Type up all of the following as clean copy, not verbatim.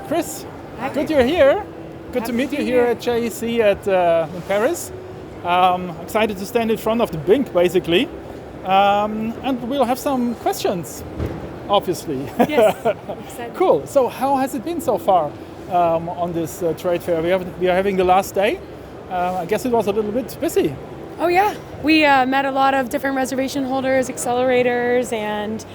Chris. Hi. Good you're here. Good to Happy meet to you be here here. at JEC in Paris. Excited to stand in front of the BinC, basically. And we'll have some questions, obviously. Yes, excited. Cool. So how has it been so far on this trade fair? We are having the last day. I guess it was a little bit busy. Oh yeah, we met a lot of different reservation holders, accelerators, and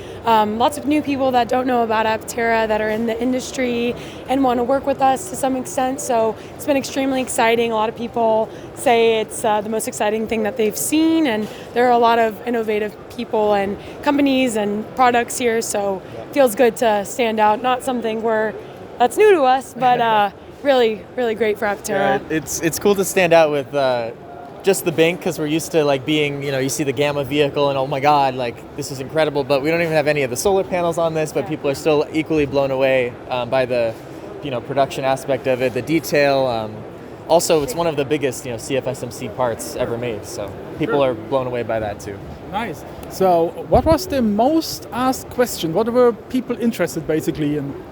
lots of new people that don't know about Aptera that are in the industry and want to work with us to some extent. So it's been extremely exciting. A lot of people say it's the most exciting thing that they've seen, and there are a lot of innovative people and companies and products here. So it feels good to stand out. Not something that's new to us, but really, really great for Aptera. Yeah, it's cool to stand out with just the BinC, because we're used to like being, you see the Gamma vehicle and oh my god, like this is incredible, but we don't even have any of the solar panels on this, but people are still equally blown away by the production aspect of it, the detail. Also, it's one of the biggest CFSMC parts ever made, so people are blown away by that too. Nice. So what was the most asked question? What were people interested basically in?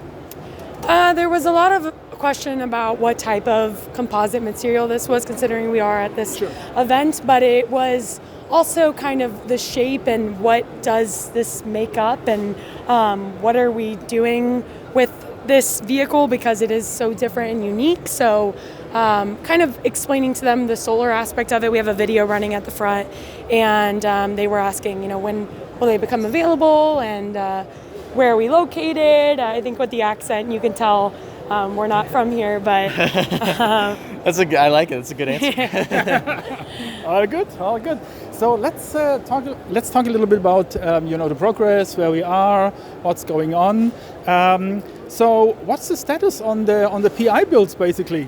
There was a lot of question about what type of composite material this was, considering we are at this event, but it was also kind of the shape and what does this make up, and what are we doing with this vehicle because it is so different and unique. So kind of explaining to them the solar aspect of it. We have a video running at the front, and they were asking, when will they become available, and where are we located? I think with the accent you can tell we're not from here, but I like it. That's a good answer. All good. So let's talk a little bit about the progress, where we are, what's going on. So what's the status on the PI builds basically?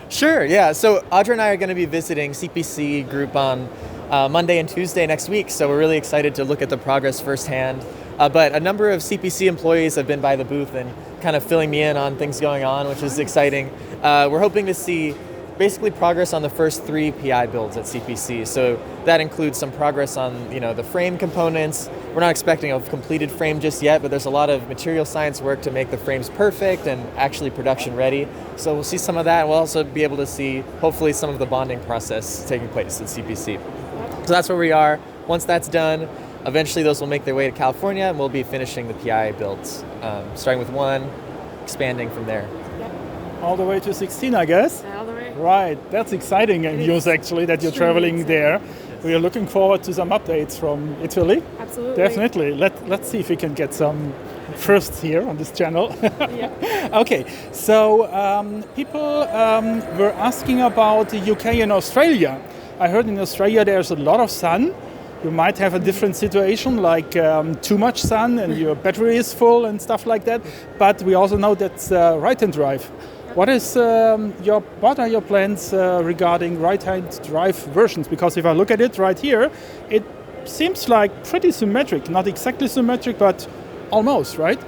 Sure, yeah. So Audra and I are going to be visiting CPC group on Monday and Tuesday next week, so we're really excited to look at the progress firsthand. But a number of CPC employees have been by the booth and kind of filling me in on things going on, which is exciting. We're hoping to see basically progress on the first 3 PI builds at CPC. So that includes some progress on the frame components. We're not expecting a completed frame just yet, but there's a lot of material science work to make the frames perfect and actually production ready. So we'll see some of that. We'll also be able to see hopefully some of the bonding process taking place at CPC. So that's where we are. Once that's done, eventually those will make their way to California, and we'll be finishing the PI builds, starting with 1, expanding from there. All the way to 16, I guess. all the way. Right, that's exciting news actually that you're traveling there. We are looking forward to some updates from Italy. Absolutely. Definitely. Let's see if we can get some firsts here on this channel. Yeah. Okay, so people were asking about the UK and Australia. I heard in Australia there's a lot of sun. You might have a different situation, like too much sun and your battery is full and stuff like that. But we also know that's right-hand drive. What are your plans regarding right-hand drive versions? Because if I look at it right here, it seems like pretty symmetric. Not exactly symmetric, but almost, right?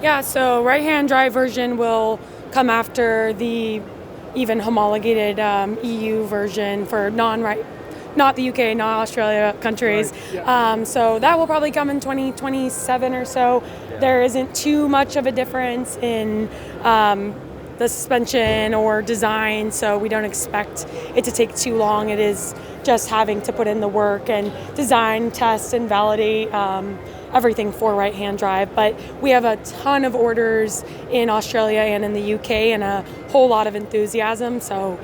Yeah, so right-hand drive version will come after the even homologated EU version for not the UK, not Australia countries. Right, yeah. So that will probably come in 2027 or so. Yeah. There isn't too much of a difference in the suspension or design, so we don't expect it to take too long. It is just having to put in the work and design, test, and validate everything for right-hand drive. But we have a ton of orders in Australia and in the UK and a whole lot of enthusiasm, so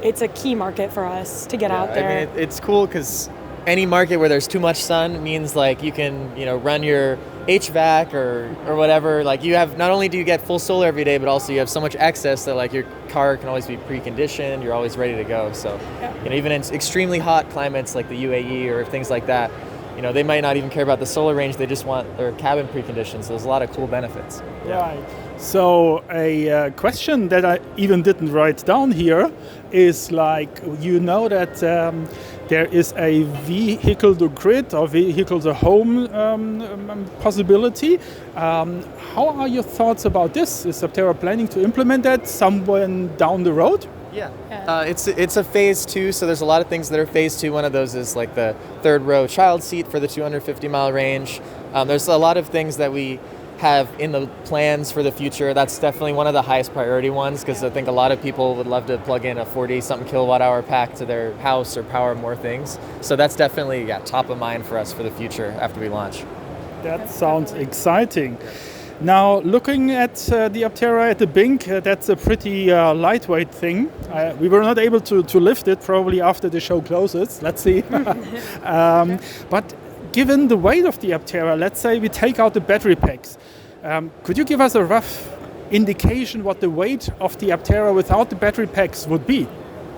it's a key market for us to get out there. I mean, it's cool because any market where there's too much sun means like you can run your HVAC or whatever. Like you have, not only do you get full solar every day, but also you have so much excess that like your car can always be preconditioned. You're always ready to go. So even in extremely hot climates like the UAE or things like that, they might not even care about the solar range. They just want their cabin preconditioned. So there's a lot of cool benefits. Right. So a question that I even didn't write down here is like, that there is a vehicle to grid or vehicle to home possibility. How are your thoughts about this? Is Aptera planning to implement that somewhere down the road? Yeah. It's a phase 2, so there's a lot of things that are phase 2. One of those is like the 3rd row child seat for the 250 mile range. There's a lot of things that we have in the plans for the future, that's definitely one of the highest priority ones, because I think a lot of people would love to plug in a 40-something kilowatt hour pack to their house or power more things. So that's definitely top of mind for us for the future after we launch. That sounds exciting. Now, looking at the Aptera at the BinC, that's a pretty lightweight thing. We were not able to lift it probably after the show closes. Let's see. But given the weight of the Aptera, let's say we take out the battery packs. Could you give us a rough indication what the weight of the Aptera without the battery packs would be?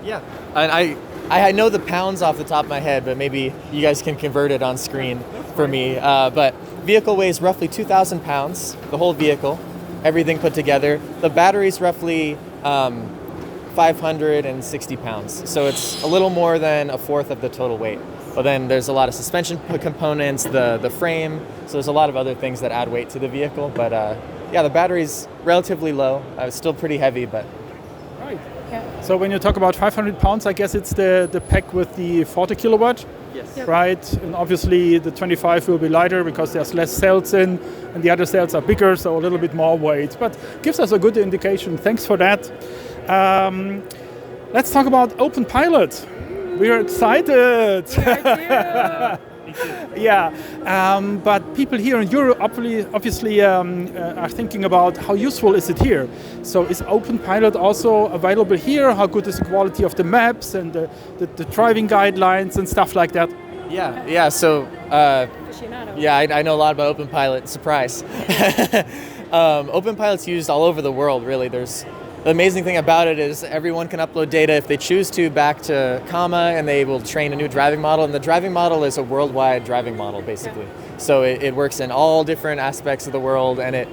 Yeah, and I know the pounds off the top of my head, but maybe you guys can convert it on screen for me. But vehicle weighs roughly 2,000 pounds, the whole vehicle, everything put together. The battery's roughly 560 pounds, so it's a little more than a fourth of the total weight. But then there's a lot of suspension components, the frame, so there's a lot of other things that add weight to the vehicle. But yeah, the battery's relatively low. It's still pretty heavy, but... Right. Yeah. So when you talk about 500 pounds, I guess it's the pack with the 40 kilowatt? Yes. Yep. Right, and obviously the 25 will be lighter because there's less cells in, and the other cells are bigger, so a little bit more weight. But gives us a good indication. Thanks for that. Let's talk about OpenPilot. We're excited. Yeah, but people here in Europe obviously are thinking about how useful is it here. So is OpenPilot also available here? How good is the quality of the maps and the driving guidelines and stuff like that? Yeah. So I know a lot about OpenPilot. Surprise. OpenPilot's used all over the world. Really, the amazing thing about it is everyone can upload data if they choose to back to Comma, and they will train a new driving model. And the driving model is a worldwide driving model, basically. Yeah. So it works in all different aspects of the world, and it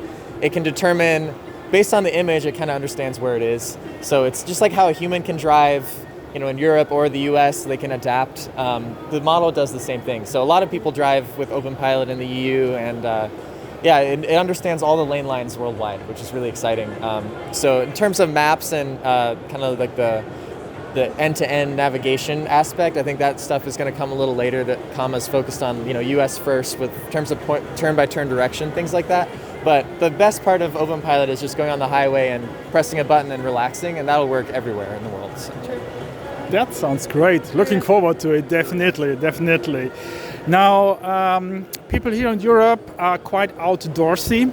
can determine, based on the image, it kind of understands where it is. So it's just like how a human can drive, in Europe or the US, they can adapt. The model does the same thing. So a lot of people drive with OpenPilot in the EU, and it understands all the lane lines worldwide, which is really exciting. So in terms of maps and kind of like the end-to-end navigation aspect, I think that stuff is going to come a little later. That Comma's focused on US first with terms of turn-by-turn direction, things like that. But the best part of OpenPilot is just going on the highway and pressing a button and relaxing, and that'll work everywhere in the world. So. That sounds great. Looking forward to it, definitely. Now, people here in Europe are quite outdoorsy,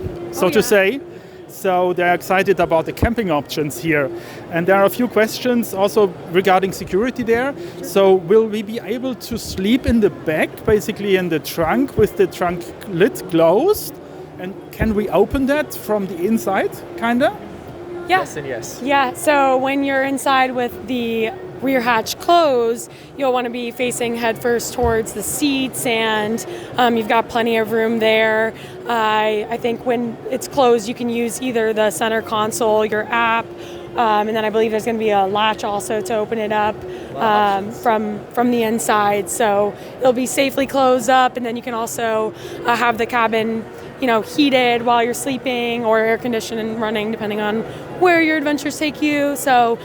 to say. So they're excited about the camping options here. And there are a few questions also regarding security there. Sure. So will we be able to sleep in the back, basically in the trunk, with the trunk lid closed? And can we open that from the inside, kinda? Yeah. Yes and yes. Yeah, so when you're inside with the rear hatch closed, you'll want to be facing headfirst towards the seats, and you've got plenty of room there. I think when it's closed, you can use either the center console, your app, and then I believe there's going to be a latch also to open it up from the inside. So it'll be safely closed up, and then you can also have the cabin heated while you're sleeping, or air conditioned and running, depending on where your adventures take you. So,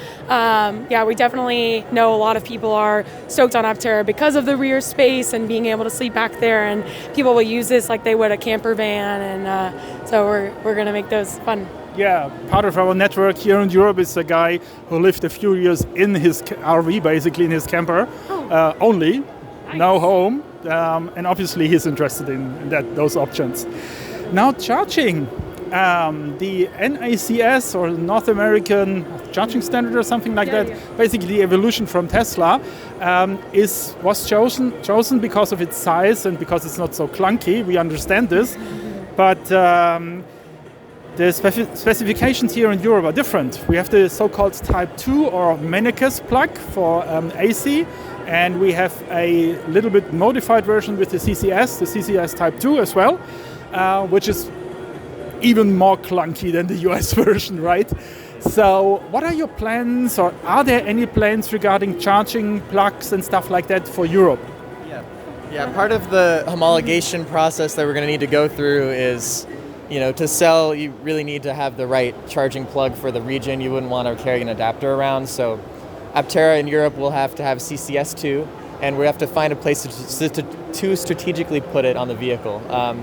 we definitely know a lot of people are stoked on Aptera because of the rear space and being able to sleep back there. And people will use this like they would a camper van, and so we're going to make those fun. Yeah, part of our network here in Europe is a guy who lived a few years in his RV, basically in his camper, only, nice. No home, and obviously he's interested in those options. Now charging, the NACS or North American Charging Standard or something like that, basically the evolution from Tesla, was chosen because of its size and because it's not so clunky. We understand this, but the specifications here in Europe are different. We have the so-called Type 2 or Mennekes plug for AC, and we have a little bit modified version with the CCS Type 2 as well, which is even more clunky than the US version, right? So what are your plans, or are there any plans regarding charging plugs and stuff like that for Europe? Yeah, part of the homologation process that we're going to need to go through is, to sell, you really need to have the right charging plug for the region. You wouldn't want to carry an adapter around. So Aptera in Europe will have to have CCS2, and we have to find a place to to strategically put it on the vehicle.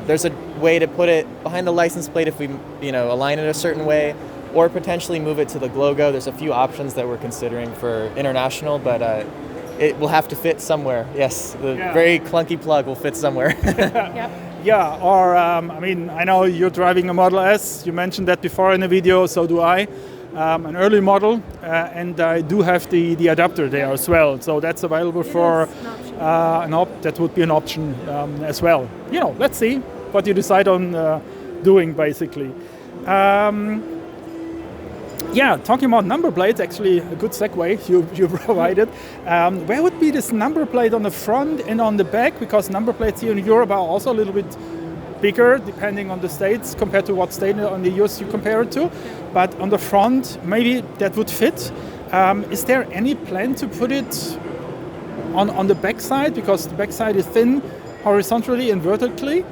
There's a way to put it behind the license plate if we, align it a certain way, or potentially move it to the logo. There's a few options that we're considering for international, but it will have to fit somewhere. Yes, the very clunky plug will fit somewhere. Yep. Yeah, or I know you're driving a Model S. You mentioned that before in the video, so do I. An early model, and I do have the adapter there as well. So that's available for that would be an option as well. Let's see what you decide on doing, basically. Talking about number plates, actually a good segue you provided. Where would be this number plate on the front and on the back? Because number plates here in Europe are also a little bit bigger, depending on the states, compared to what state on the US you compare it to. But on the front, maybe that would fit. Is there any plan to put it on the back side? Because the back side is thin horizontally and vertically.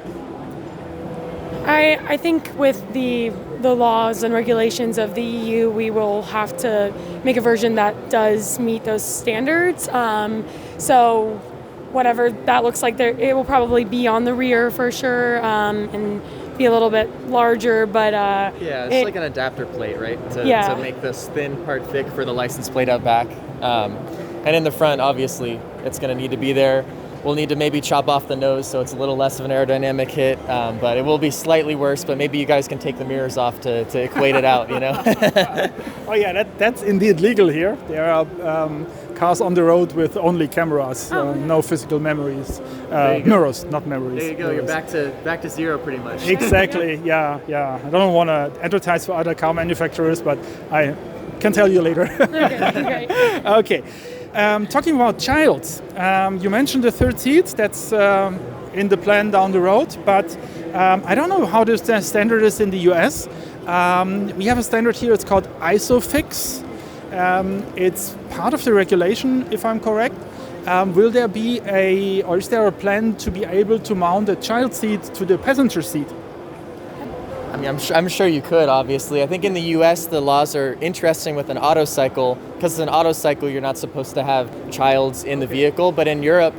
I think with the laws and regulations of the EU, we will have to make a version that does meet those standards. So whatever that looks like, it will probably be on the rear for sure, and be a little bit larger. But it's like an adapter plate, right? To make this thin part thick for the license plate out back. And in the front, obviously, it's going to need to be there. We'll need to maybe chop off the nose so it's a little less of an aerodynamic hit, but it will be slightly worse, but maybe you guys can take the mirrors off to equate it out, Oh yeah, that's indeed legal here. There are cars on the road with only cameras, no physical memories. Mirrors, not memories. There you go, mirrors. You're back to zero pretty much. Exactly, yeah. I don't want to advertise for other car manufacturers, but I can tell you later. Okay, great. Okay. Talking about childs, you mentioned the third seat, that's in the plan down the road, but I don't know how the standard is in the US. We have a standard here, it's called ISOFIX. It's part of the regulation, if I'm correct. Will there be is there a plan to be able to mount a child seat to the passenger seat? I mean, I'm sure you could, obviously. I think in the US, the laws are interesting with an auto cycle. Because in an auto cycle, you're not supposed to have childs in the vehicle. But in Europe,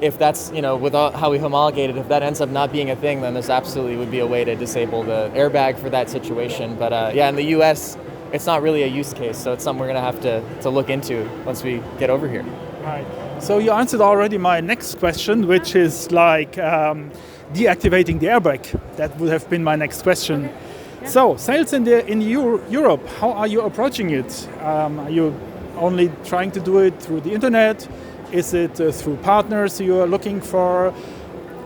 if that's, with how we homologated, if that ends up not being a thing, then there's absolutely would be a way to disable the airbag for that situation. But in the US, it's not really a use case. So it's something we're going to have to look into once we get over here. Right. So you answered already my next question, which is like deactivating the airbag. That would have been my next question. Okay. Yeah. So sales in Europe, how are you approaching it? Are you only trying to do it through the internet? Is it through partners you are looking for?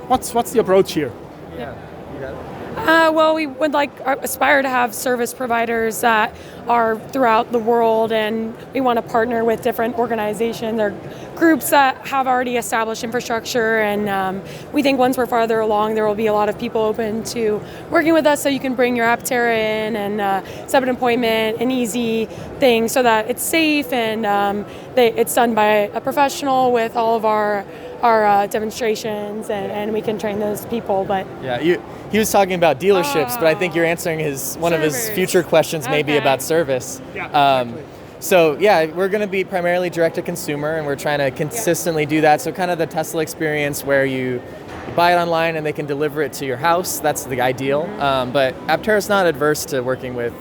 What's the approach here? Yeah, you got it. Well, we would aspire to have service providers that are throughout the world, and we want to partner with different organizations or groups that have already established infrastructure. And we think once we're farther along, there will be a lot of people open to working with us. So you can bring your Aptera in and set up an appointment, an easy thing, so that it's safe and it's done by a professional with all of our demonstrations, and we can train those people. But he was talking about dealerships, but I think you're answering one of his future questions, maybe about service. Yeah, exactly. So we're going to be primarily direct to consumer, and we're trying to consistently do that. So kind of the Tesla experience where you buy it online and they can deliver it to your house. That's the ideal. But Aptera's not adverse to working with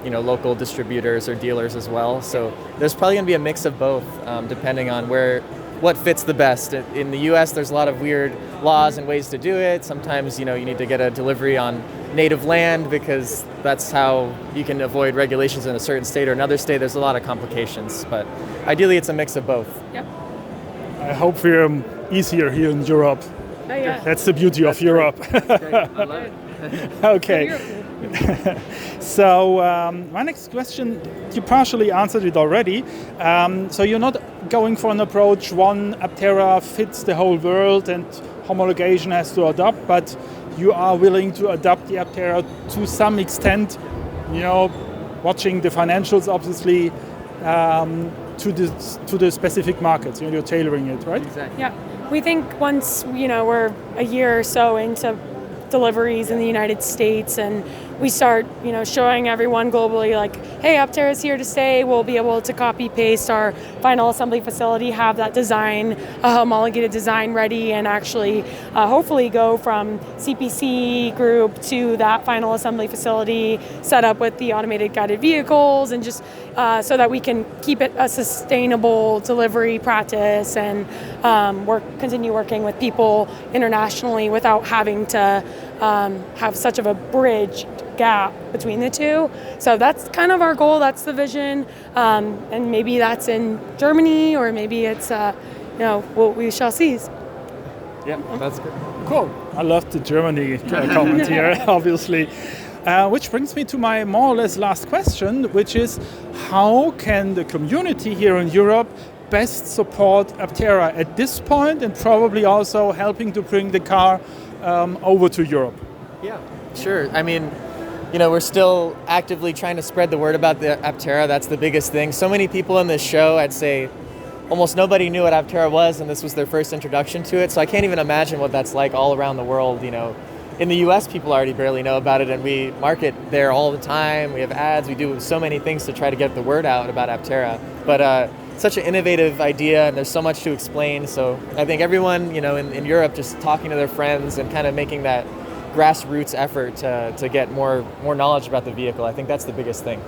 local distributors or dealers as well. So there's probably going to be a mix of both, depending on what fits the best. In the US, there's a lot of weird laws and ways to do it. Sometimes, you need to get a delivery on native land because that's how you can avoid regulations in a certain state or another state. There's a lot of complications, but ideally it's a mix of both. Yep. I hope we're easier here in Europe. Oh, yeah. That's the beauty of Europe. That's great. I love it. Okay. So my next question, you partially answered it already. So you're not going for an approach, one Aptera fits the whole world and homologation has to adopt, but you are willing to adapt the Aptera to some extent, watching the financials obviously to the specific markets. You're tailoring it, right? Exactly. Yeah. We think once we're a year or so into deliveries in the United States, and we start, showing everyone globally, like, hey, Aptera is here to stay. We'll be able to copy paste our final assembly facility, have that design, homologated design ready, and actually hopefully go from CPC group to that final assembly facility, set up with the automated guided vehicles, and just so that we can keep it a sustainable delivery practice and continue working with people internationally without having to have such of a bridge gap between the two. So that's kind of our goal, that's the vision, and maybe that's in Germany, or maybe it's, we shall see. Yeah, that's good. Cool. I love the Germany comment here, obviously. Which brings me to my more or less last question, which is, how can the community here in Europe best support Aptera at this point, and probably also helping to bring the car over to Europe? Yeah, sure. I mean, we're still actively trying to spread the word about the Aptera. That's the biggest thing. So many people in this show, I'd say almost nobody knew what Aptera was, and this was their first introduction to it. So I can't even imagine what that's like all around the world. In the US, people already barely know about it, and we market there all the time. We have ads. We do so many things to try to get the word out about Aptera. But such an innovative idea, and there's so much to explain. So I think everyone, in Europe, just talking to their friends and kind of making that grassroots effort to get more knowledge about the vehicle. I think that's the biggest thing.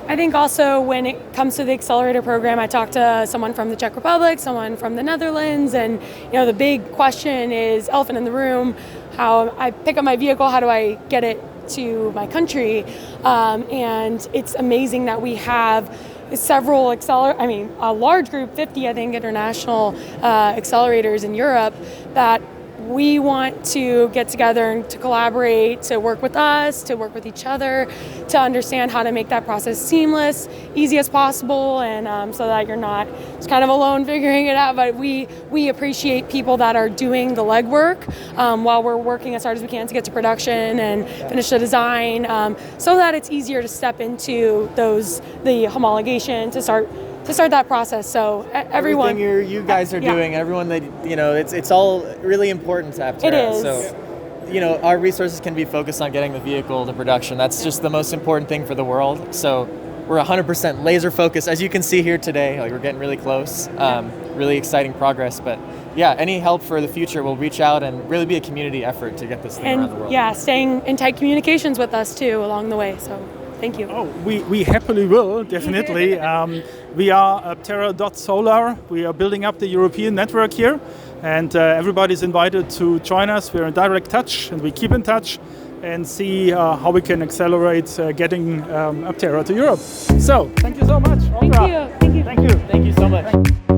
I think also when it comes to the accelerator program, I talked to someone from the Czech Republic, someone from the Netherlands, and the big question is, elephant in the room, how I pick up my vehicle, how do I get it to my country? And it's amazing that we have several a large group, 50 I think international accelerators in Europe, that we want to get together and to collaborate, to work with us, to work with each other, to understand how to make that process seamless, easy as possible, and so that you're not just kind of alone figuring it out. But we appreciate people that are doing the legwork while we're working as hard as we can to get to production and finish the design, so that it's easier to step into the homologation, to start that process. So everyone, everything you guys are doing, everyone that it's all really important to Aptera. It is. So our resources can be focused on getting the vehicle to production. That's just the most important thing for the world. So we're 100% laser focused, as you can see here today. Like, we're getting really close. Really exciting progress. But yeah, any help for the future, we'll reach out and really be a community effort to get this thing around the world. Yeah, staying in tight communications with us too along the way. So thank you. Oh, we happily will, definitely. We are Aptera.solar. We are building up the European network here, and everybody's invited to join us. We're in direct touch, and we keep in touch and see how we can accelerate getting Aptera to Europe. So, thank you so much, Audra. Thank you. Thank you so much.